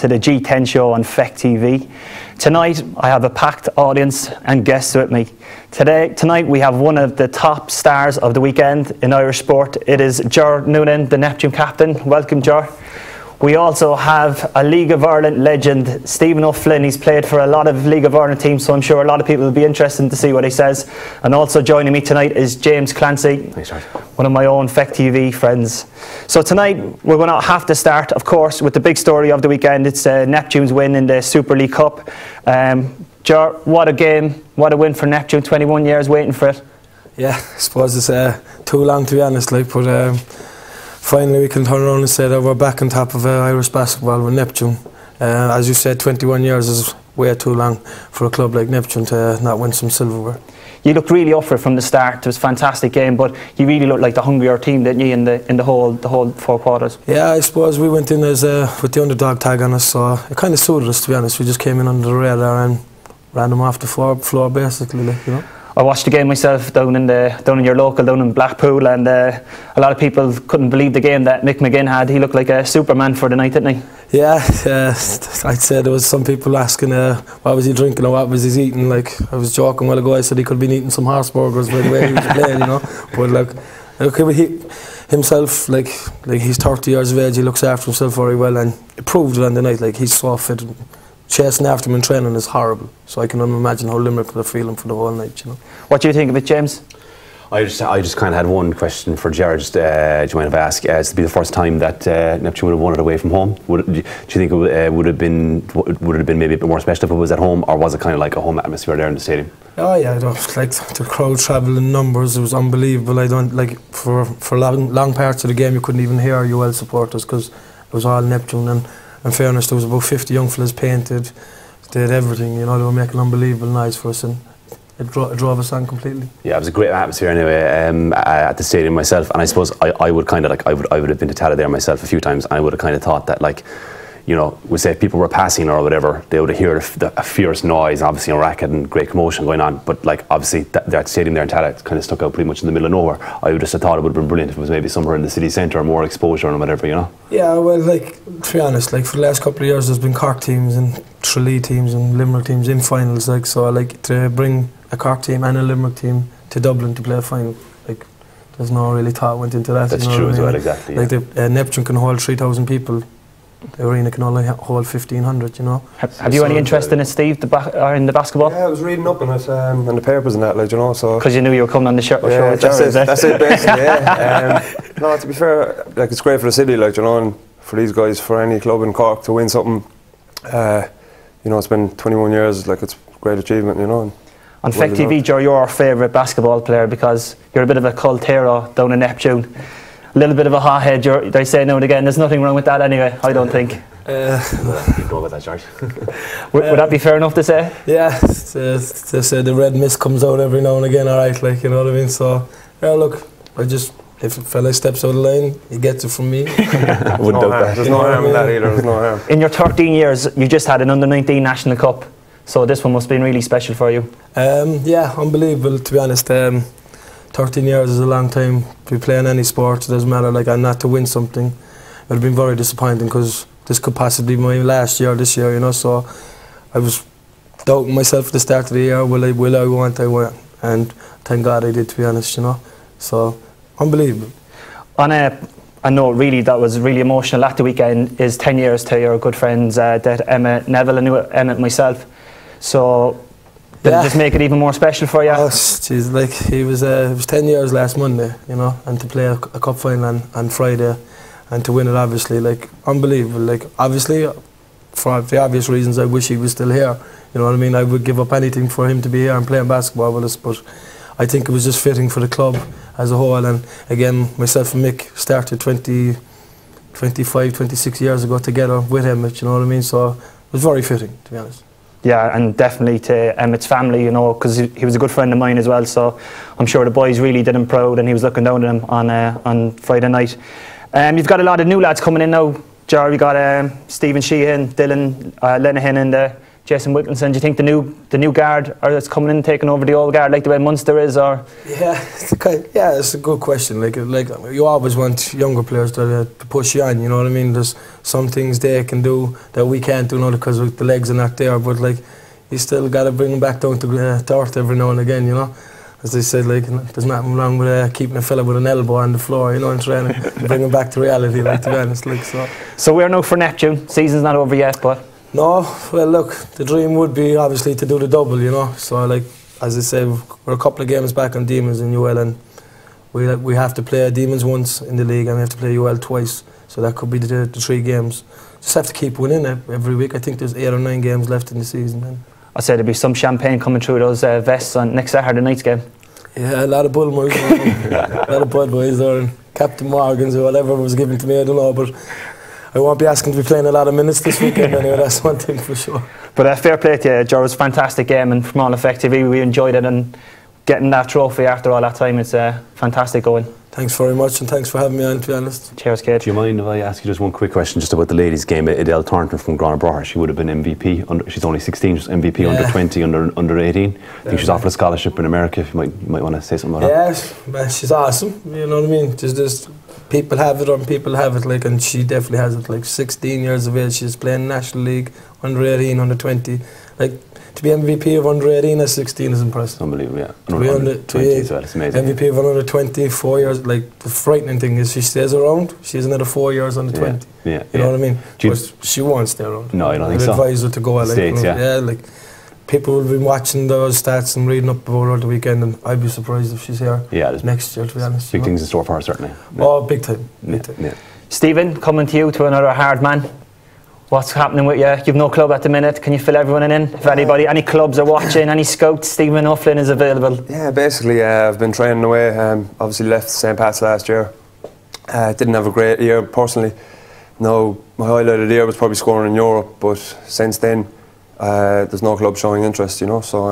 to the G10 show on FEC TV. Tonight I have a packed audience and guests with me. Tonight we have one of the top stars of the weekend in Irish sport. It is Ger Noonan, the Neptune captain. Welcome, Ger. We also have a League of Ireland legend, Stephen O'Flynn. He's played for a lot of League of Ireland teams, so I'm sure a lot of people will be interested to see what he says. And also joining me tonight is James Clancy, one of my own FEC TV friends. So tonight we're going to have to start, of course, with the big story of the weekend. It's Neptune's win in the Super League Cup. Ger, what a game, what a win for Neptune, 21 years waiting for it. Yeah, I suppose it's too long to be honest, but finally we can turn around and say that we're back on top of Irish basketball with Neptune. As you said, 21 years is way too long for a club like Neptune to not win some silverware. You looked really up for it from the start. It was a fantastic game, but you really looked like the hungrier team, didn't you, in the whole 4 quarters? Yeah, I suppose we went in as with the underdog tag on us, so it kind of suited us, to be honest. We just came in under the radar and ran them off the floor basically, like, you know. I watched the game myself down in your local, down in Blackpool, and a lot of people couldn't believe the game that Mick McGinn had. He looked like a Superman for the night, didn't he? Yeah, I'd say there was some people asking what was he drinking or what was he eating. Like, I was joking a while ago, I said he could have been eating some horse burgers by the way he was playing, you know. But look, he himself, like he's 30 years of age, he looks after himself very well, and he proved it on the night. Like, he's so fit. Chasing after him in training is horrible, so I can only imagine how Limerick were feeling for the whole night, you know. What do you think of it, James? I just kind of had one question for Ger. Do you mind if I ask? It's to be the first time that Neptune would have won it away from home. Do you think it would have been maybe a bit more special if it was at home, or was it kind of like a home atmosphere there in the stadium? Oh yeah, like the crowd travelling numbers, it was unbelievable. I don't like for long parts of the game you couldn't even hear UL supporters because it was all Neptune, and in fairness there was about 50 young fellas painted, did everything, you know. They were making unbelievable noise for us, and it drove us on completely. Yeah, it was a great atmosphere anyway at the stadium myself, and I suppose I would kind of like I would have been to Tala there myself a few times, and I would have kind of thought that, like, you know, we say if people were passing or whatever, they would have heard a fierce noise, obviously a racket and great commotion going on. But like obviously that stadium there in Tala kind of stuck out pretty much in the middle of nowhere. I would just have thought it would have been brilliant if it was maybe somewhere in the city centre or more exposure and whatever, you know. Yeah, well, like, to be honest, like for the last couple of years, there's been Cork teams and Tralee teams and Limerick teams in finals, like, so I like to bring a Cork team and a Limerick team to Dublin to play a final. Like, there's no really thought went into that. That's true as well, exactly. Like, the Neptune can hold 3,000 people. The arena can only hold 1,500, you know. Have you any interest in it, Steve, in the basketball? Yeah, I was reading up on it in the papers and that, like, you know, so... Because you knew you were coming on the show. Yeah, that's it, basically, yeah. No, to be fair, like, it's great for the city, like, you know, and for these guys, for any club in Cork to win something, you know, it's been 21 years, like, it's a great achievement, you know. On FEC TV, Ger, you're our favourite basketball player because you're a bit of a cult hero down in Neptune. A little bit of a hothead, they say now and again. There's nothing wrong with that anyway, I don't think. You go with that, George. Would that be fair enough to say? Yeah, they say the red mist comes out every now and again, alright, like, you know what I mean? So, yeah, look, if a fella steps out of the line, he gets it from me. There's no harm in that either, there's no harm. In your 13 years, you just had an under-19 National Cup, so this one must have been really special for you. Yeah, unbelievable, to be honest. 13 years is a long time to be playing any sport. It doesn't matter, like, and not to win something. It would have been very disappointing because this could possibly be my last year this year, you know. So I was doubting myself at the start of the year, will I, won't I? And thank God I did, to be honest, you know. So unbelievable. On a note, really, that was really emotional at the weekend is 10 years to your good friends, that Emma Neville. I knew Emma myself. So did it just make it even more special for you? Oh, geez, like, it was 10 years last Monday, you know, and to play a cup final on Friday and to win it, obviously, like, unbelievable. Like, obviously, for the obvious reasons, I wish he was still here, you know what I mean? I would give up anything for him to be here and playing basketball with us, but I think it was just fitting for the club as a whole. And again, myself and Mick started 25, 26 years ago together with him, you know what I mean? So it was very fitting, to be honest. Yeah, and definitely to Emmett's family, you know, because he was a good friend of mine as well, so I'm sure the boys really did him proud, and he was looking down at him on Friday night. You've got a lot of new lads coming in now, Ger. You got Stephen Sheehan, Dylan Lenihan in the Jason Wilkinson, do you think the new guard that's coming in taking over the old guard like the way Munster is, or? Yeah, it's a good question. Like you always want younger players to push you on. You know what I mean? There's some things they can do that we can't do now because the legs are not there. But like, you still got to bring them back down to earth every now and again. You know, as they said, like there's nothing wrong with keeping a fella with an elbow on the floor. You know, and trying to bring him back to reality. Like, to be honest, like so. So we're now for Neptune. Season's not over yet, but. No, well look, the dream would be obviously to do the double, you know. So like, as I said, we're a couple of games back on Demons in UL, and we have to play Demons once in the league and we have to play UL twice. So that could be the 3 games. Just have to keep winning every week. I think there's 8 or 9 games left in the season. And I said there'd be some champagne coming through those vests on next Saturday night's game. Yeah, a lot of Bulmers, a lot of Budweiser and Captain Morgans or whatever was given to me, I don't know, but I won't be asking to be playing a lot of minutes this weekend anyway, that's one thing for sure. But fair play to you, Joe. It was a fantastic game, and from all Effect TV, we enjoyed it, and getting that trophy after all that time, it's fantastic going. Thanks very much, and thanks for having me on, to be honest. Cheers, kid. Do you mind if I ask you just one quick question just about the ladies' game? Adele Thornton from Grona she would have been MVP. She's only 16, she's MVP under 20, under 18. I think she's offered a scholarship in America. If you might want to say something about that. Yeah, she's awesome. You know what I mean? Just people have it, or people have it, like, and she definitely has it. Like 16 years of age, she's playing National League, under 18, under 20. Like, to be MVP of under 18 at 16 is impressive. Unbelievable, yeah. To be under 20 as well, it's amazing. MVP of under 20, 4 years. Like, the frightening thing is she stays around. She's another 4 years under 20. Yeah, you know what I mean? But she won't stay around. No, I don't think so. I'd advise her to go. States, yeah, like, people will be watching those stats and reading up about her the weekend, and I'd be surprised if she's here next year, to be honest. Big things in store for her, certainly. Oh, big time. Yeah. Stephen, coming to you, to another hard man. What's happening with you? You've no club at the minute. Can you fill everyone in? If any clubs are watching, any scouts, Stephen O'Flynn is available. Yeah, basically, I've been training away. Obviously left St. Pat's last year. Didn't have a great year personally. No, my highlight of the year was probably scoring in Europe, but since then, there's no club showing interest, you know. So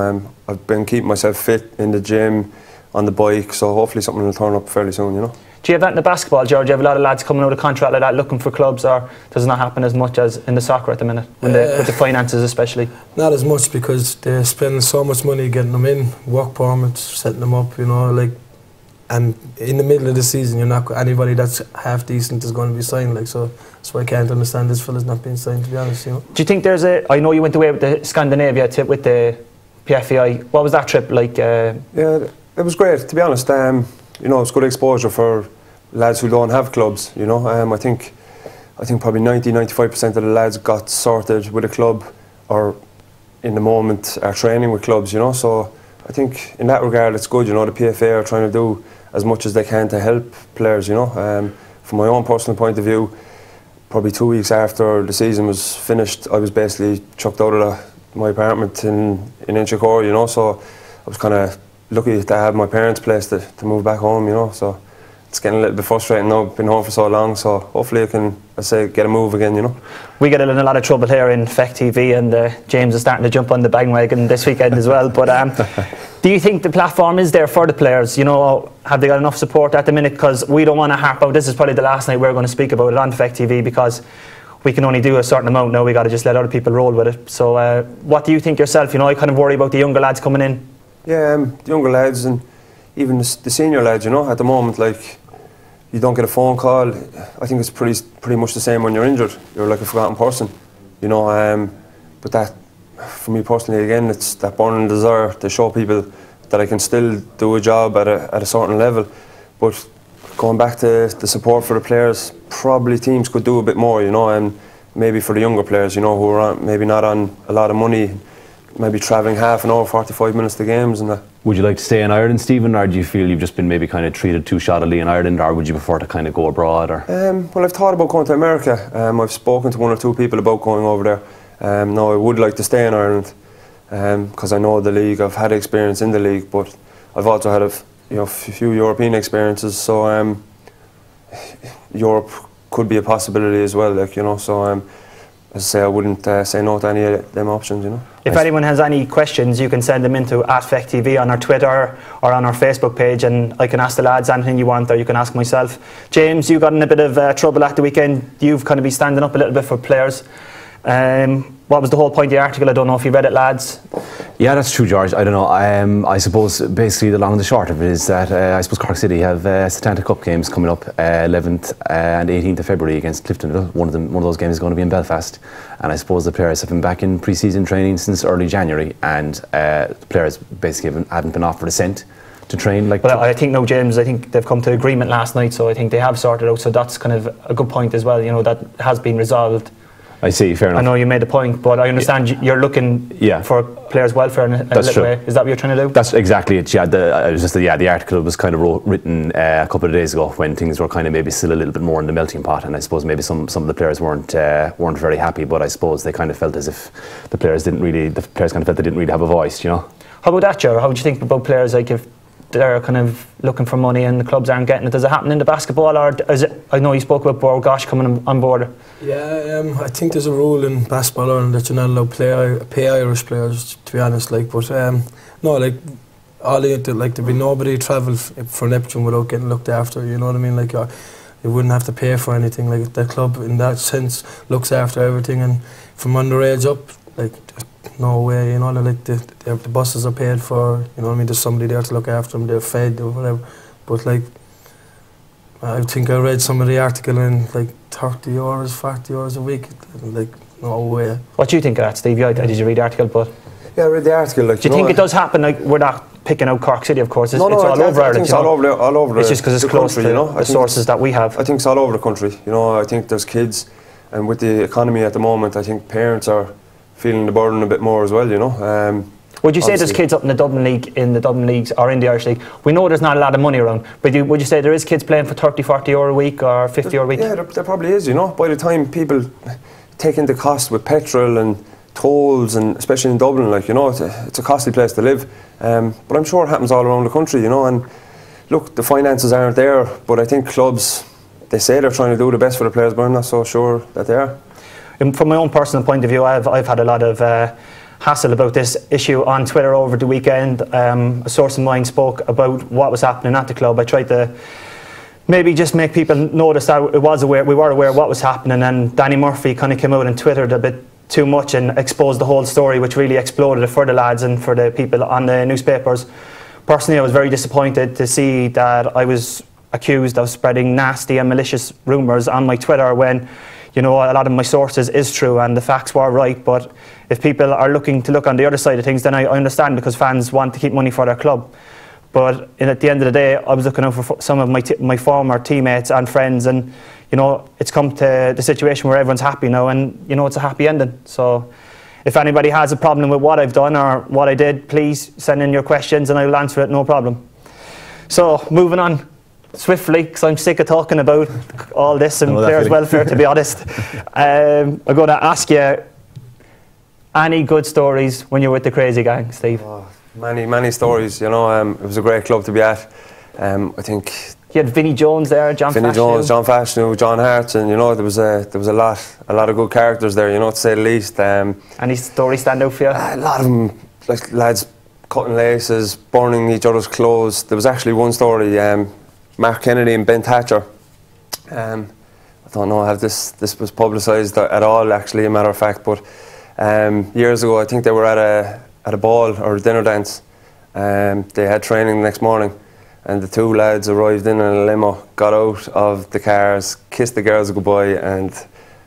I've been keeping myself fit in the gym, on the bike. So hopefully something will turn up fairly soon, you know. Do you have that in the basketball, George? Do you have a lot of lads coming out of contract like that looking for clubs, or does it not happen as much as in the soccer at the minute, with the finances especially? Not as much, because they're spending so much money getting them in, work permits, setting them up, you know, like, and in the middle of the season, you're not anybody that's half decent is going to be signed, like, so that's why I can't understand this fella's not being signed, to be honest, you know. Do you think there's I know you went away with the Scandinavia tip with the PFEI. What was that trip like? Yeah, it was great, to be honest. You know, it's good exposure for lads who don't have clubs, you know. I think probably 90-95% of the lads got sorted with a club, or in the moment are training with clubs, you know. So I think in that regard it's good, you know. The PFA are trying to do as much as they can to help players, you know. From my own personal point of view, probably 2 weeks after the season was finished, I was basically chucked out of my apartment in Inchicore, you know. So I was kind of lucky to have my parents' place to move back home, you know. So it's getting a little bit frustrating now. I've been home for so long, so hopefully I can, get a move again, you know. We get in a lot of trouble here in Effect TV, and James is starting to jump on the bandwagon this weekend as well. But do you think the platform is there for the players? You know, have they got enough support at the minute? Because we don't want to harp out. This is probably the last night we're going to speak about it on Effect TV, because we can only do a certain amount now. We got to just let other people roll with it. So what do you think yourself? You know, I kind of worry about the younger lads coming in. Yeah, the younger lads and even the senior lads, you know, at the moment, like, you don't get a phone call. I think it's pretty much the same when you're injured. You're like a forgotten person, you know. But that, for me personally, again, it's that burning desire to show people that I can still do a job at a certain level. But going back to the support for the players, probably teams could do a bit more, you know, and maybe for the younger players, you know, who are maybe not on a lot of money, maybe travelling half an hour, 45 minutes to games and that. Would you like to stay in Ireland, Stephen, or do you feel you've just been maybe kind of treated too shoddily in Ireland, or would you prefer to kind of go abroad? Or? Well, I've thought about going to America. I've spoken to 1 or 2 people about going over there. No, I would like to stay in Ireland because I know the league. I've had experience in the league, but I've also had a few European experiences. So Europe could be a possibility as well, like, you know. So as I say, I wouldn't say no to any of them options, you know. If anyone has any questions, you can send them into @FectTV on our Twitter or on our Facebook page, and I can ask the lads anything you want, or you can ask myself. James, you got in a bit of trouble at the weekend. You've kind of been standing up a little bit for players. What was the whole point of the article? I don't know if you read it, lads. Yeah, that's true, George. I don't know. I suppose basically the long and the short of it is that I suppose Cork City have Satanta Cup games coming up 11th and 18th of February against Cliftonville. One of those games is going to be in Belfast, and I suppose the players have been back in pre-season training since early January, and the players basically haven't been offered a cent to train. But I think no, James. I think they've come to agreement last night, so I think they have sorted out. So that's kind of a good point as well. You know, that has been resolved. I see, fair enough. I know you made the point, but I understand you're looking for players' welfare in a little way. Is that what you're trying to do? That's exactly it. Yeah, the article was kind of written a couple of days ago when things were kind of maybe still a little bit more in the melting pot, and I suppose maybe some of the players weren't very happy, but I suppose they kind of felt as if the players kind of felt they didn't really have a voice, you know. How about that, Ger? How would you think about players like if they're kind of looking for money and the clubs aren't getting it? Does it happen in the basketball, or is it? I know you spoke about Borgosh coming on board. Yeah, I think there's a rule in basketball Ireland that you're not allowed to pay Irish players, to be honest. But no, there'd be nobody travel for Neptune without getting looked after. You know what I mean? You wouldn't have to pay for anything. Like the club, in that sense, looks after everything, and from underage up, no way, you know, the buses are paid for, you know what I mean, there's somebody there to look after them, they're fed or whatever, but I think I read some of the article in 30 hours, 40 hours a week, no way. What do you think of that, Steve? Did you read the article? But yeah, I read the article. Do you think it does happen? We're not picking out Cork City, of course. It's all over Ireland. I think it's all over it's just because it's close to the sources that we have. I think it's all over the country. You know, I think there's kids, and with the economy at the moment, I think parents are feeling the burden a bit more as well, you know. Would you say there's kids up in the Dublin leagues or in the Irish League? We know there's not a lot of money around, but would you say there is kids playing for 30, 40 euro a week or 50 euro a week? Yeah, there probably is, you know. By the time people take into cost with petrol and tolls, and especially in Dublin, it's a costly place to live. But I'm sure it happens all around the country, you know. And look, the finances aren't there, but I think clubs, they say they're trying to do the best for the players, but I'm not so sure that they are. From my own personal point of view, I've had a lot of hassle about this issue on Twitter over the weekend. A source of mine spoke about what was happening at the club. I tried to maybe just make people notice that we were aware of what was happening, and Danny Murphy kind of came out and twittered a bit too much and exposed the whole story, which really exploded it for the lads and for the people on the newspapers. Personally, I was very disappointed to see that I was accused of spreading nasty and malicious rumours on my Twitter when, you know, a lot of my sources is true and the facts were right. But if people are looking to look on the other side of things, then I understand, because fans want to keep money for their club. But at the end of the day, I was looking out for some of my former teammates and friends, and you know, it's come to the situation where everyone's happy now, and you know, it's a happy ending. So if anybody has a problem with what I've done or what I did, please send in your questions and I'll answer it, no problem. So moving on swiftly, because I'm sick of talking about all this and players' welfare, to be honest. I'm going to ask you, any good stories when you're with the Crazy Gang, Steve? Oh, many stories, you know. It was a great club to be at. I think you had Vinnie Jones there, John Fashanu, John Hart, and you know, there was a lot of good characters there, you know, to say the least. Any stories stand out for you? A lot of them, like lads cutting laces, burning each other's clothes. There was actually one story, Mark Kennedy and Ben Thatcher. I don't know how this was publicised at all, actually, a matter of fact, but years ago, I think they were at a ball or a dinner dance. They had training the next morning, and the two lads arrived in a limo, got out of the cars, kissed the girls goodbye, and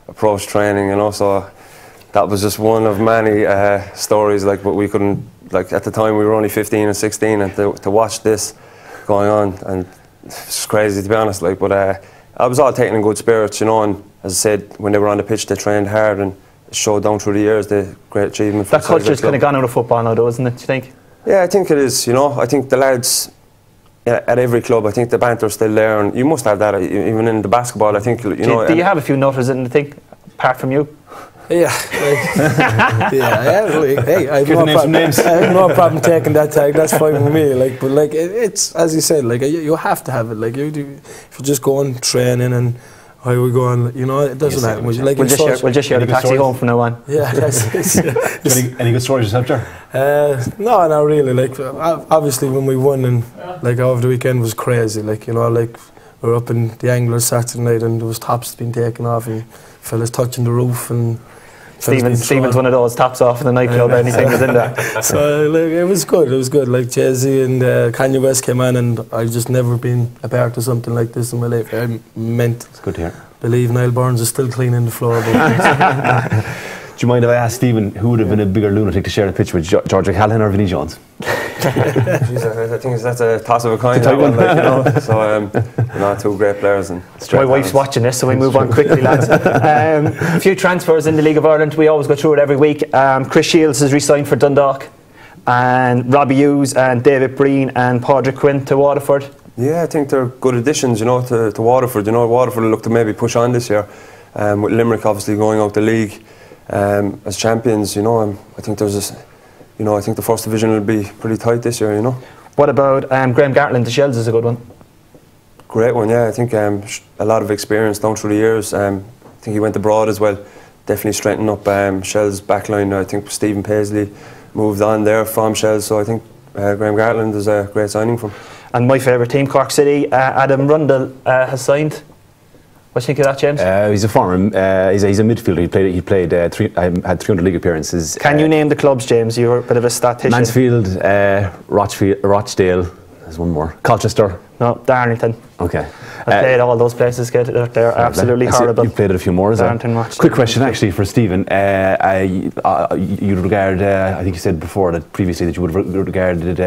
approached training. You know, so that was just one of many stories. But we couldn't, at the time we were only 15 and 16, and to watch this going on, and it's crazy, to be honest. But I was all taken in good spirits, you know. And as I said, when they were on the pitch, they trained hard and showed down through the years the great achievement. That culture's kind of gone out of football now, though, isn't it? Do you think? Yeah, I think it is. You know, I think the lads at every club, I think the banter's still there, and you must have that even in the basketball. I think do you have a few nutters in the thing, apart from you? Yeah, hey, I have no problem taking that tag. That's fine with me. But it's as you said, you have to have it. If you just go on training and how we go on, you know, it doesn't happen. We'll just share the taxi home from now on. Yeah, that's it. Any good stories yourself, Ger? No, not really. Obviously when we won and over the weekend was crazy. We were up in the Anglers Saturday night and there was tops being taken off and fellas touching the roof and Stephen's one of those tops off in the nightclub. Anything was in there. So like, it was good. Like Jay-Z and Kanye West came on, and I've just never been a part of something like this in my life. I meant. It's good to hear. Believe Niall Burns is still cleaning the floor. Do you mind if I ask Stephen who would have been a bigger lunatic to share the pitch with, George O'Callaghan or Vinnie Jones? Jeez, I think that's a toss of a coin. So, two great players. And my wife's watching this, so we move on quickly, lads. A few transfers in the League of Ireland. We always go through it every week. Chris Shields has re-signed for Dundalk, and Robbie Hughes and David Breen and Padraig Quinn to Waterford. Yeah, I think they're good additions, to Waterford. Waterford will look to maybe push on this year, with Limerick obviously going out the league as champions. I think there's this. I think the first division will be pretty tight this year. What about Graham Gartland? The Shells is a good one. Great one, yeah. I think a lot of experience down through the years. I think he went abroad as well. Definitely strengthened up Shells' backline. I think Stephen Paisley moved on there from Shells, so I think Graham Gartland is a great signing from. And my favourite team, Cork City, Adam Rundle has signed. What do you think of that, James? He's a former. He's a midfielder. He played. Had 300 league appearances. Can you name the clubs, James? You're a bit of a statistician. Mansfield, Rochdale. There's one more. Colchester. No, Darlington. Okay. I played all those places. They're absolutely horrible. You've played it a few more, is that? Quick question, actually, for Stephen. You'd regard, I think you said before that previously that you would have regarded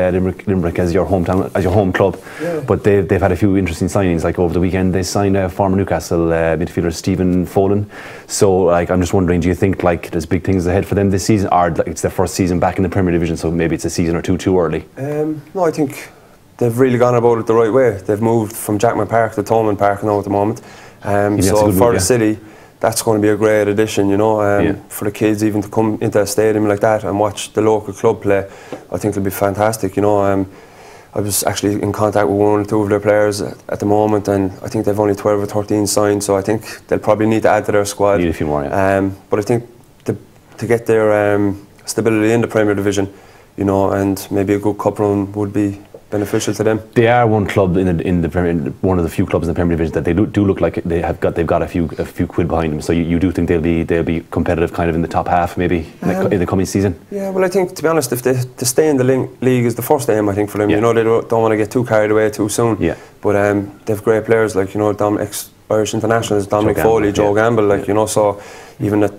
Limerick as your hometown, as your home club. Yeah. But they've had a few interesting signings. Like over the weekend, they signed former Newcastle midfielder Stephen Folan. So, like, I'm just wondering, do you think like there's big things ahead for them this season, or like, it's their first season back in the Premier Division, so maybe it's a season or two too early? No, I think they've really gone about it the right way. They've moved from Jackman Park to Thomond Park now at the moment. So for the city, that's going to be a great addition, for the kids even to come into a stadium like that and watch the local club play. I think it'll be fantastic, I was actually in contact with one or two of their players at the moment, and I think they've only 12 or 13 signed, so I think they'll probably need to add to their squad. Need a few more, yeah. But I think to get their stability in the Premier Division, and maybe a good cup run would be beneficial to them. They are one club in the Premier, one of the few clubs in the Premier Division that they do look like they've got a few quid behind them. So you do think they'll be competitive, kind of in the top half, maybe in the coming season? Yeah, well, I think to be honest, if to stay in the league is the first aim, I think, for them. Yeah. They don't want to get too carried away too soon. Yeah. But they've great players like ex-Irish internationals, Dominic Foley, Joe Gamble, so even at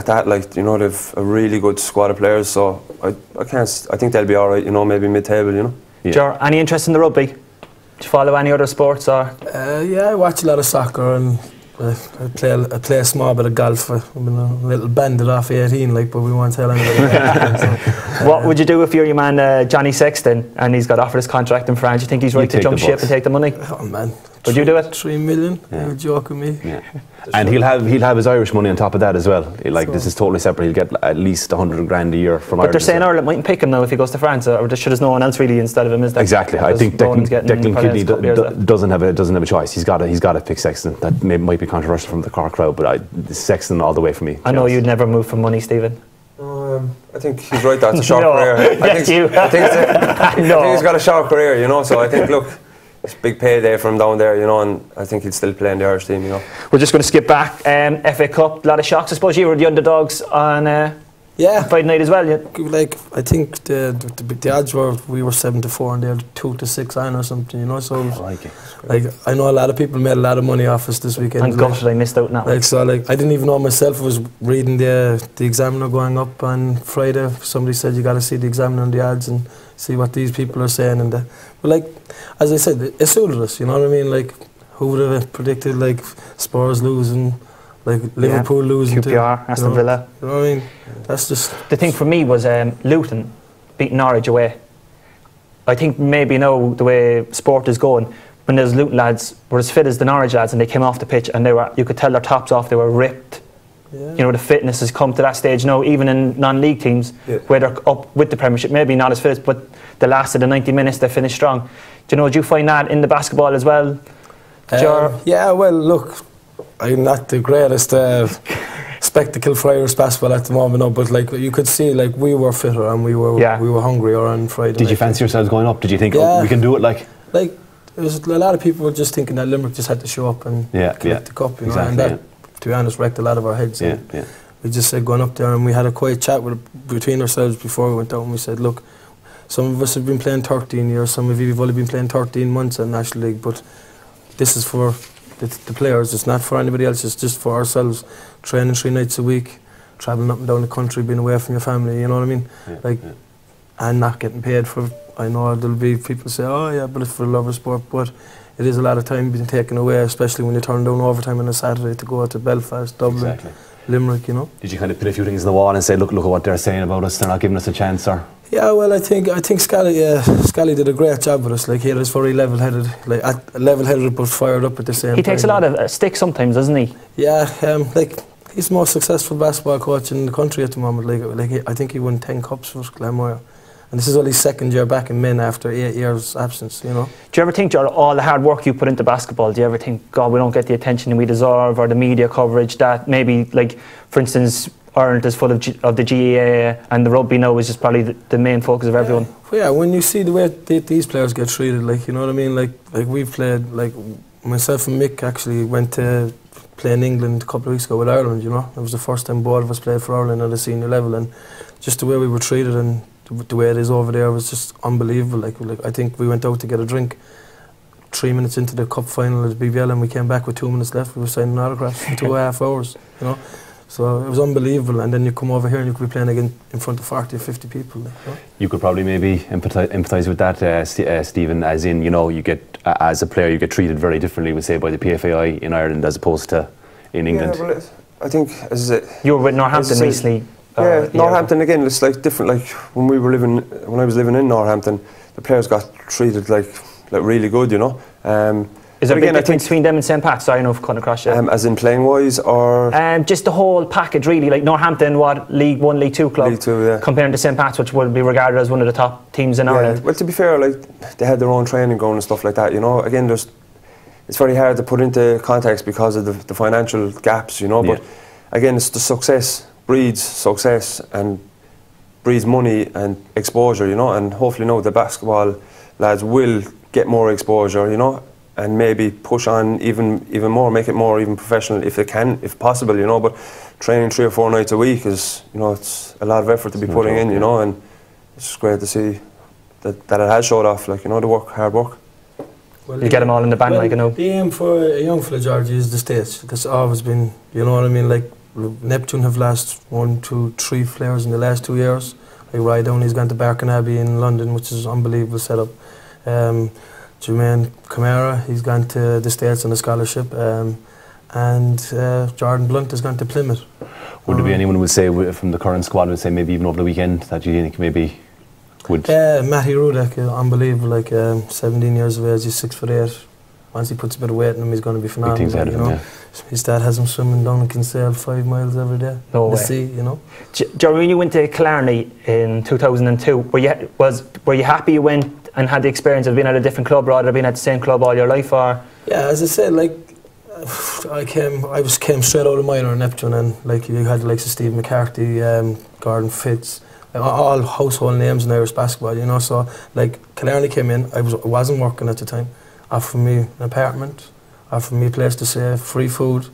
that, they've a really good squad of players. So I think they'll be all right. Maybe mid-table. Yeah. Ger, any interest in the rugby? Do you follow any other sports? Or? Yeah, I watch a lot of soccer, and I play a small bit of golf. I've been a little banded off 18, but we won't tell anybody. What would you do if you're your man Johnny Sexton and he's got offered his contract in France? Do you think he's right to jump ship and take the money? Oh man, would you do it? 3 million? Yeah. You're joking me. Yeah. And he'll have his Irish money on top of that as well. This is totally separate. He'll get at least 100 grand a year from Ireland. But they're saying Ireland mightn't pick him now if he goes to France, or should there's no one else really instead of him? Is that exactly? I think Declan Kidney doesn't have a choice. He's got to pick Sexton. That might be controversial from the Cork crowd, but Sexton all the way for me. I know you'd never move for money, Stephen. I think he's right. That's a short career. I think he's got a short career. So I think it's a big payday for him down there, and I think he'll still play in the Irish team, We're just going to skip back. FA Cup, a lot of shocks. I suppose you were the underdogs on Friday night as well. Yeah. I think the odds were we were 7-4 and they were 2-6 on or something, So I know a lot of people made a lot of money off us this weekend. And gosh, I missed out on that. I didn't even know myself. I was reading the Examiner going up on Friday. Somebody said you got to see the Examiner and the odds and see what these people are saying, and but as I said, it suited us. You know what I mean? Who would have predicted Spurs losing, Liverpool losing, QPR, Aston Villa. You know what I mean? That's just the thing for me was Luton beating Norwich away. I think maybe now the way sport is going, when those Luton lads were as fit as the Norwich lads, and they came off the pitch and you could tell their tops off. They were ripped. Yeah. The fitness has come to that stage now, even in non-league teams where they're up with the Premiership, maybe not as fit, but they lasted the 90 minutes, they finished strong. Do you find that in the basketball as well? Yeah, well, look, I'm not the greatest spectacle for Irish basketball at the moment, but you could see we were fitter and we were hungrier on Friday. Did you fancy yourselves going up? Did you think we can do it? There was a lot of people were just thinking that Limerick just had to show up and collect the cup, and that, to be honest, wrecked a lot of our heads. we just said going up there, and we had a quiet chat between ourselves before we went out, and we said, look, some of us have been playing 13 years, some of you have only been playing 13 months in National League, but this is for the players, it's not for anybody else, it's just for ourselves. Training 3 nights a week, travelling up and down the country, being away from your family, you know what I mean? And not getting paid for. I know there'll be people say, oh yeah, but it's for the love of sport, but it is a lot of time being taken away, especially when you turn down overtime on a Saturday to go to Belfast, Dublin, Limerick, you know. Did you kind of put a few things on the wall and say, look at what they're saying about us, they're not giving us a chance, or? Yeah, well, I think Scally did a great job with us. Like, he was very level-headed, level-headed but fired up at the same time. He takes a lot of stick sometimes, doesn't he? Yeah, like, he's the most successful basketball coach in the country at the moment. I think he won 10 cups for Glenmore. And this is only his 2nd year back in men after 8 years absence, you know. Do you ever think, Ger, all the hard work you put into basketball, do you ever think, God, we don't get the attention we deserve, or the media coverage that maybe, like, for instance, Ireland is full of the GAA, and the rugby now is just probably the main focus of everyone? Yeah, when you see the way these players get treated, like, you know what I mean, like we've played, like, myself and Mick actually went to play in England a couple of weeks ago with Ireland, you know. It was the first time both of us played for Ireland at a senior level, and just the way we were treated and the way it is over there was just unbelievable. Like I think we went out to get a drink 3 minutes into the cup final at BVL, and we came back with 2 minutes left. We were signing autographs for 2.5 hours, you know. So it was unbelievable, and then you come over here and you could be playing again in front of 40 or 50 people. You know? You could probably maybe empathise with that, Stephen, as in, you know, you get, as a player, you get treated very differently, we say, by the PFAI in Ireland as opposed to in England. Yeah, well, I think, as I say, you were with Northampton recently. Yeah, Northampton again. It's like different. Like when I was living in Northampton, the players got treated like really good, you know. Is there a big difference between them and St. Pat's? Sorry, I know if coming across you. As in playing wise, or just the whole package, really. Like Northampton, what, League 1, League 2 club? League 2, yeah. Comparing to St. Pat's, which would be regarded as one of the top teams in Ireland. Well, to be fair, like they had their own training going and stuff like that. You know, again, it's very hard to put into context because of the financial gaps. You know, but again, it's the success breeds success and breeds money and exposure, you know, and hopefully now the basketball lads will get more exposure, you know, and maybe push on even more, make it more even professional if they can, if possible, you know. But training 3 or 4 nights a week is, you know, it's a lot of effort to be putting in, you know, and it's just great to see that it has showed off, like, you know, the hard work. Well, you get them all in the bandwagon now. The aim for a young fella, Georgie, is the States. That's always been, you know what I mean, like, Neptune have lost 1, 2, 3 players in the last 2 years. Like Rye Downey's gone to Barkin Abbey in London, which is an unbelievable setup. Jermaine Camara, he's gone to the States on a scholarship, and Jordan Blunt has gone to Plymouth. Would there be anyone who would say from the current squad would say maybe even over the weekend that you think maybe would? Matty Rudek, unbelievable, like 17 years of age, he's 6'8". Once he puts a bit of weight in him, he's going to be phenomenal. Big things ahead of him, yeah. His dad has him swimming down in Kinsale 5 miles every day. No way. The sea, you know. Jerry, when you went to Killarney in 2002, were you happy you went and had the experience of being at a different club rather than being at the same club all your life, or? Yeah, as I said, like I came straight out of minor in Neptune, and like you had the likes of Steve McCarthy, Gordon Fitz, all household names in Irish basketball, you know. So like Killarney came in, I wasn't working at the time. Offered me an apartment, offered me a place to stay, free food,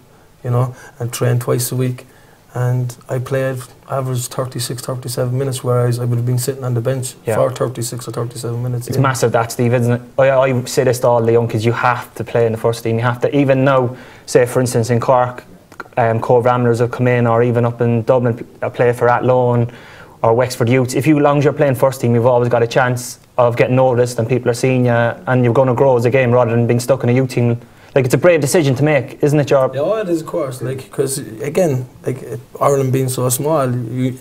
you know, and trained twice a week. And I played average 36, 37 minutes, whereas I would have been sitting on the bench for 36 or 37 minutes. It's massive that, Steve, isn't it? I say this to all the young kids, you have to play in the first team. You have to, even now, say for instance in Cork, Cove Ramblers have come in, or even up in Dublin, play for Athlone or Wexford Youths. If you, as long as you're playing first team, you've always got a chance of getting noticed and people are seeing you, and you're going to grow as a game rather than being stuck in a youth team. Like, it's a brave decision to make, isn't it, Job? Yeah, it is, of course. Like, because again, like Ireland being so small,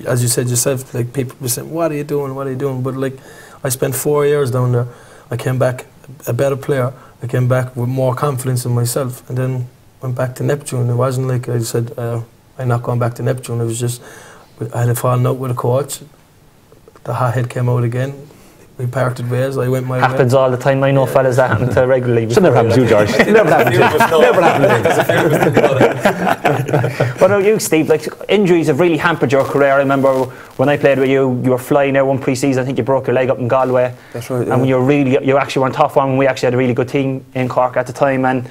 as you said yourself, like people were saying, "What are you doing? What are you doing?" But like, I spent 4 years down there. I came back a better player. I came back with more confidence in myself, and then went back to Neptune. It wasn't like I said, "I'm not going back to Neptune." It was just I had a falling out with a coach. The hothead came out again. We parted ways. I went my way. Happens all the time. I know fellas that happen to regularly. Should never happen to you, George. Never happened to you. Never happened to you. What about you, Steve? Like, injuries have really hampered your career. I remember when I played with you, you were flying out one pre-season. I think you broke your leg up in Galway. That's right. Yeah. And when you actually were on top form, and we actually had a really good team in Cork at the time. And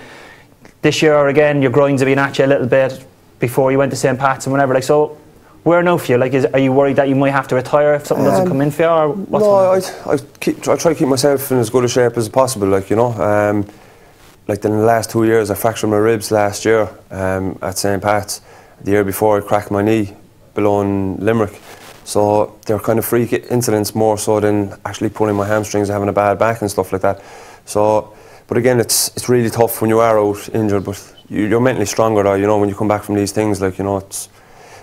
this year again, your groins have been at you a little bit before you went to St. Pat's and whatever. Like, so Where now for you? Like, are you worried that you might have to retire if something doesn't come in for you? Or what's no, I try to keep myself in as good a shape as possible. Like, you know, like in the last 2 years, I fractured my ribs last year at St. Pat's. The year before, I cracked my knee below in Limerick. So they're kind of freak incidents more so than actually pulling my hamstrings and having a bad back and stuff like that. So, but again, it's really tough when you are out injured, but you're mentally stronger though, you know, when you come back from these things, like, you know,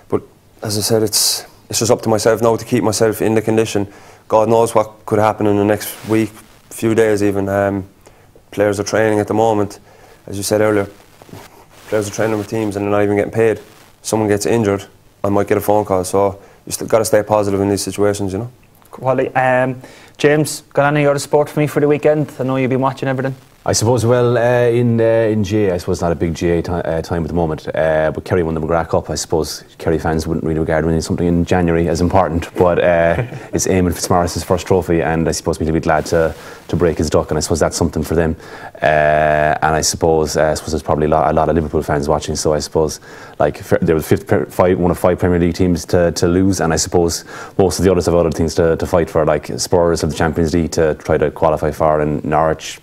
but as I said, it's just up to myself now to keep myself in the condition. God knows what could happen in the next week, few days even. Players are training at the moment, as you said earlier, players are training with teams and they're not even getting paid. Someone gets injured, I might get a phone call, so you still got to stay positive in these situations, you know. Quality. James, got any other sport for me for the weekend? I know you've been watching everything. I suppose, well, in GA, I suppose not a big GA time at the moment, but Kerry won the McGrath Cup. I suppose Kerry fans wouldn't really regard winning something in January as important, but it's Eamon Fitzmaurice's first trophy, and I suppose we'll be glad to break his duck, and I suppose that's something for them. And I suppose there's probably a lot of Liverpool fans watching, so I suppose like they were one of 5 Premier League teams to lose, and I suppose most of the others have other things to fight for, like Spurs of the Champions League to try to qualify for, and Norwich,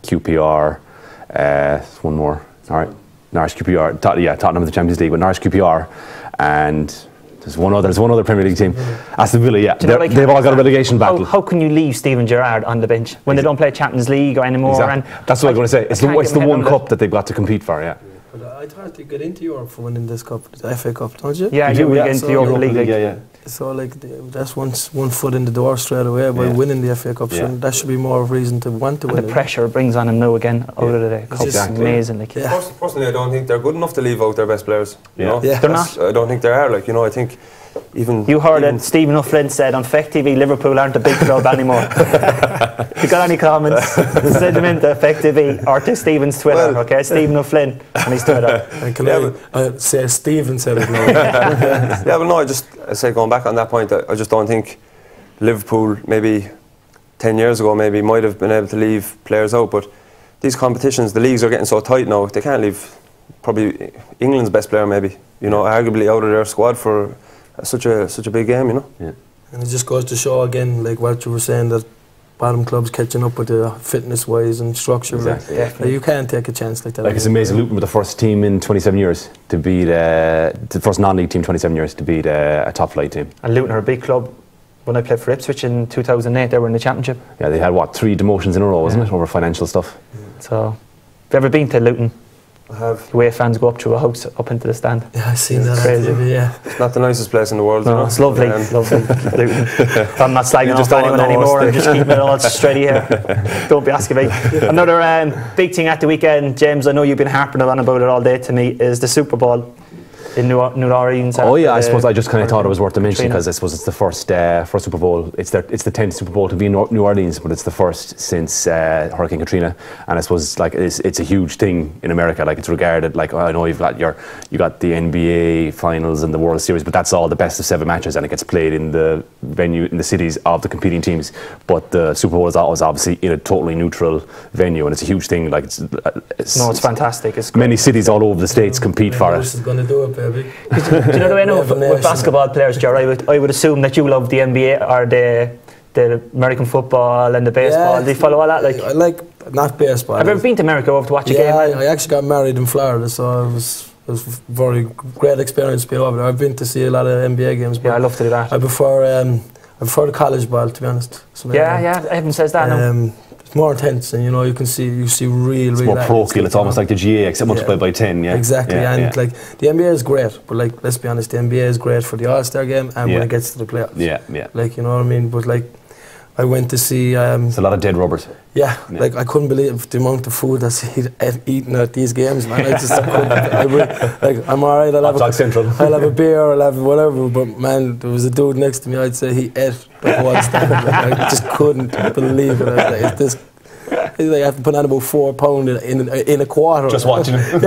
QPR, one more. All right, Norwich, QPR. Tottenham of the Champions League, but Norwich, QPR, and there's one other Premier League team. Aston Villa. Yeah, they've all got a relegation battle. How can you leave Steven Gerrard on the bench when they don't play Champions League or anymore? Exactly. And that's what I'm going to say. It's the one cup that they've got to compete for. Yeah. But I thought they get into Europe for winning this cup, the FA Cup, don't you? Yeah, you get into the Europa League. Yeah. So like that's one foot in the door straight away by winning the FA Cup. So that should be more of a reason to want to win. And the pressure it brings on him now again out of the cup. It's amazing. Like, Personally, I don't think they're good enough to leave out their best players. You know? They're not. I don't think they are. Like, you know, I think even you heard it. Stephen O'Flynn said on Feck TV, Liverpool aren't a big club anymore. If you got any comments, send them into Feck TV or to Stephen's Twitter. Okay, Stephen O'Flynn on his Twitter. I say Stephen said it now. Yeah, but no, I say going back on that point, I just don't think Liverpool maybe 10 years ago maybe might have been able to leave players out, but these competitions, the leagues are getting so tight now, they can't leave probably England's best player maybe, you know, arguably out of their squad for such a big game, you know. Yeah. And it just goes to show again, like what you were saying, that bottom clubs catching up with the fitness-wise and structure. Exactly. Like, you can't take a chance like that. Like, it's amazing. Luton were the first team in 27 years to beat the first non-league team 27 years to beat a top-flight team. And Luton are a big club. When I played for Ipswich in 2008, they were in the Championship. Yeah, they had 3 demotions in a row, wasn't it, over financial stuff. So, have you ever been to Luton? I have. The way fans go up through a house up into the stand. Yeah, I've seen that. Crazy. Yeah. It's not the nicest place in the world. No, you know? it's lovely. Lovely. Luton. I'm not slagging off anyone anymore. I'm just keeping it all straight here. Don't be asking me. Another big thing at the weekend, James, I know you've been harping on about it all day to me, is the Super Bowl in New Orleans. Oh yeah, I suppose I just kind of thought it was worth to mention because I suppose it's the first Super Bowl. It's the 10th Super Bowl to be in New Orleans, but it's the first since Hurricane Katrina, and I suppose like it's a huge thing in America. Like, it's regarded like, I know you got the NBA finals and the World Series, but that's all the best of 7 matches, and it gets played in the venue in the cities of the competing teams. But the Super Bowl is always obviously in a totally neutral venue, and it's a huge thing. Like, it's fantastic. It's many cities all over the states compete for it. Going to do it. Do you know the way I know with basketball players, Jerry, I would assume that you love the NBA or the American football and the baseball. Do you follow all that? I like not baseball. Have you ever been to America over to watch a game? I actually got married in Florida, so it was a very great experience to be over there. I've been to see a lot of NBA games. But I love to do that. I prefer the college ball, to be honest. So everyone says that now. It's more intense, and you can see real. It's more parochial. It's almost like the GA, except multiplied by 10. Yeah, exactly. Like the NBA is great, but like, let's be honest, the NBA is great for the All-Star game and when it gets to the playoffs. Yeah. Like, you know what I mean? But like, I went to see. It's a lot of dead rubbers. Yeah, like I couldn't believe the amount of food that's eaten at these games, man. I just couldn't. I'm alright. I'll have a beer, I'll have whatever. But man, there was a dude next to me. I'd say he ate the whole stand. I just couldn't believe it. I was like, it's this. I have to put on about 4 pounds in a quarter. Just watching him.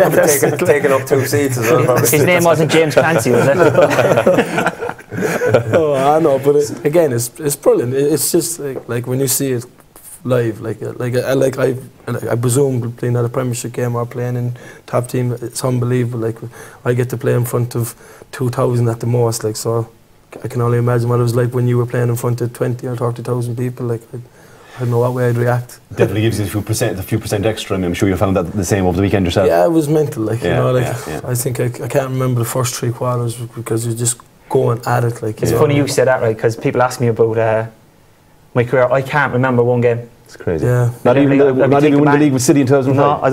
taking up 2 seats as well. His name wasn't James Clancy, was it? Oh, I know, but again, it's brilliant. It's just like when you see it live. I presume playing at a Premiership game or playing in top team, it's unbelievable. Like I get to play in front of 2,000 at the most. Like so, I can only imagine what it was like when you were playing in front of 20 or 30,000 people. Like I don't know what way I'd react. Definitely gives you a few percent extra. I mean, I'm sure you found that the same over the weekend yourself. Yeah, it was mental. Like yeah. I think I can't remember the first 3 quarters because you're just going at it. Like it's funny you say that, right? Because people ask me about my career. I can't remember one game. It's crazy. Yeah. Not even winning the league with City in 2005. No, I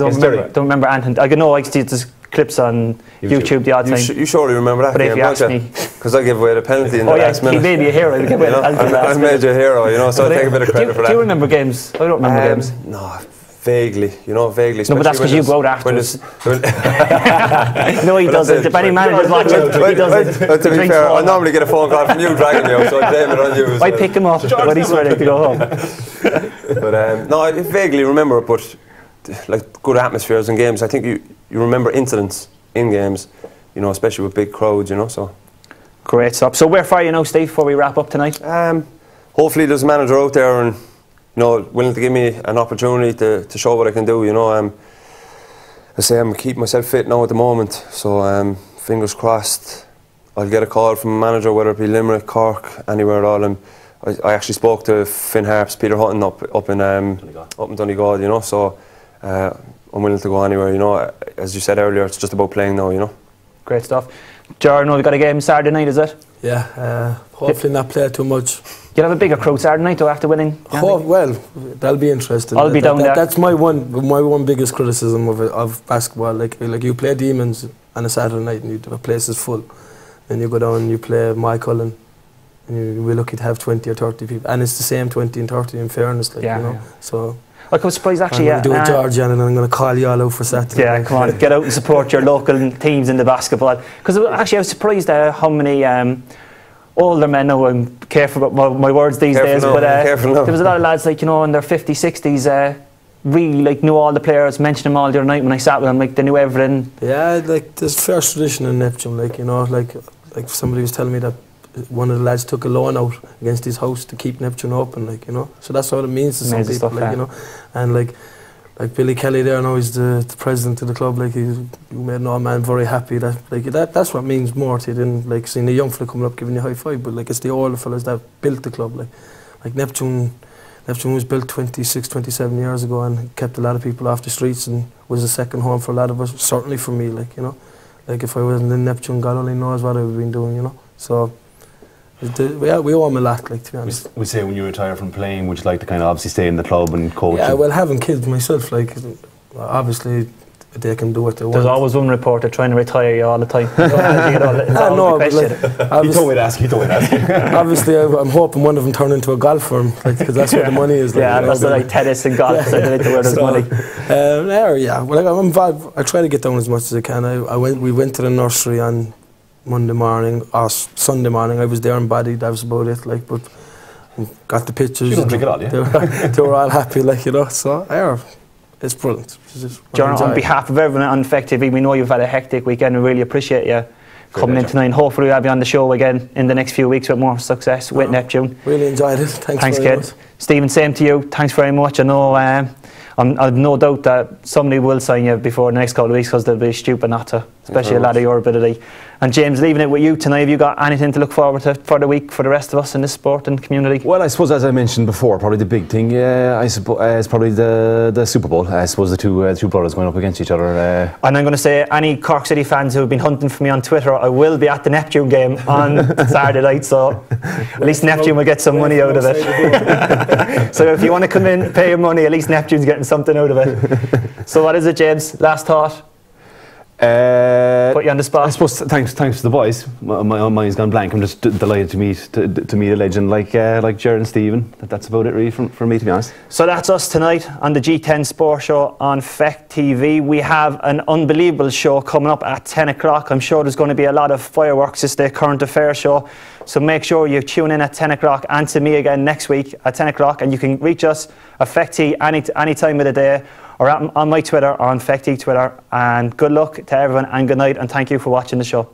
don't remember anything. I know I see just clips on YouTube the odd time. You surely remember that but game, if you ask me, because I gave away the penalty in the last minute. He made me a hero. I made you a hero, you know, so I take a bit of credit for that. Do you remember games? I don't remember games. No, vaguely, you know, vaguely. No, but that's because you go out afterwards. No, he doesn't. If any manager's watching, he doesn't. To be fair, I normally get a phone call from you dragging me out, so I blame it on you. I pick him up when he's ready to go home. But no, I vaguely remember it, but like good atmospheres in games. I think you remember incidents in games, you know, especially with big crowds, you know. So great stuff. So where are you now, Steve? Before we wrap up tonight, hopefully there's a manager out there and, you know, willing to give me an opportunity to show what I can do. You know, I say I'm keeping myself fit now at the moment, so fingers crossed I'll get a call from a manager, whether it be Limerick, Cork, anywhere at all. I actually spoke to Finn Harps, Peter Hutton up in Donegal, you know, so I'm willing to go anywhere, you know. As you said earlier, it's just about playing now, you know. Great stuff. Jordan, we've got a game Saturday night, is it? Yeah, hopefully not play too much. You'll have a bigger crowd Saturday night though after winning? Well, that'll be interesting. I'll be down there. That's my one biggest criticism of basketball. Like you play Demons on a Saturday night and the place is full. Then you go down and you play Michael and you'll be lucky to have 20 or 30 people. And it's the same 20 and 30 in fairness, like, you know. So I was surprised actually. I'm going to do a Georgian and I'm going to call you all out for Saturday. Yeah, come on, get out and support your local teams in the basketball. Because actually I was surprised how many older men, now I'm careful about my words these days, but there was a lot of lads, like, you know, in their 50s, 60s, really like knew all the players, mentioned them all the other night when I sat with them, like they knew everything. Yeah, like there's first tradition in Neptune, like, you know, like somebody was telling me that one of the lads took a loan out against his house to keep Neptune open, like, you know. So that's what it means to some people, stuff, like, you know. And like Billy Kelly there now, he's the president of the club, like he made an old man very happy. That's what means more to you than like seeing a young fella coming up giving you a high five, but like it's the older fellas that built the club, like Neptune was built 26, 27 years ago and kept a lot of people off the streets and was a second home for a lot of us, certainly for me, like, you know. Like if I wasn't in Neptune, God only knows what I would have been doing, you know. So we owe him a lot, like, to be honest. We say when you retire from playing, would you like to kind of obviously stay in the club and coach? Yeah, well, having kids myself, like, obviously they can do what they want. There's always one reporter trying to retire you all the time. No, but like, he told me to ask you. Obviously, I'm hoping one of them turn into a golfer, like, because that's where the money is. Like, yeah, that's like tennis and golf, so where there's money. Yeah, well, like, I'm involved. I try to get down as much as I can. We went to the nursery on Monday morning or Sunday morning. I was there and bodied, that was about it, like, but got the pictures. You don't drink it all, yeah? They were all happy, like, you know, so it's brilliant. John, on behalf of everyone on Effect TV, we know you've had a hectic weekend. We really appreciate you coming in tonight, and hopefully we'll have you on the show again in the next few weeks with more success with Neptune. Really enjoyed it. Thanks very kid. much. Stephen, same to you. Thanks very much. I know I've no doubt that somebody will sign you before the next couple of weeks, because they'll be stupid not to, especially a lad of your ability. And James, leaving it with you tonight, have you got anything to look forward to for the week for the rest of us in this sport and community? Well, I suppose, as I mentioned before, probably the big thing, I suppose, is probably the Super Bowl. I suppose the two brothers going up against each other. And I'm going to say, any Cork City fans who have been hunting for me on Twitter, I will be at the Neptune game on Saturday night, so at least Neptune will get some money out of it. So if you want to come in, pay your money, at least Neptune's getting something out of it. So what is it, James? Last thought? Put you on the spot. I suppose thanks to the boys. My mind's gone blank. I'm just delighted to meet a legend like Jared and Stephen. That's about it really for me, to be honest. So that's us tonight on the G10 Sports Show on Effect TV. We have an unbelievable show coming up at 10 o'clock. I'm sure there's going to be a lot of fireworks. It's the current affairs show. So make sure you tune in at 10 o'clock and to me again next week at 10 o'clock. And you can reach us, Effect TV, any time of the day, or on my Twitter, or on Effect TV Twitter. And good luck to everyone, and good night, and thank you for watching the show.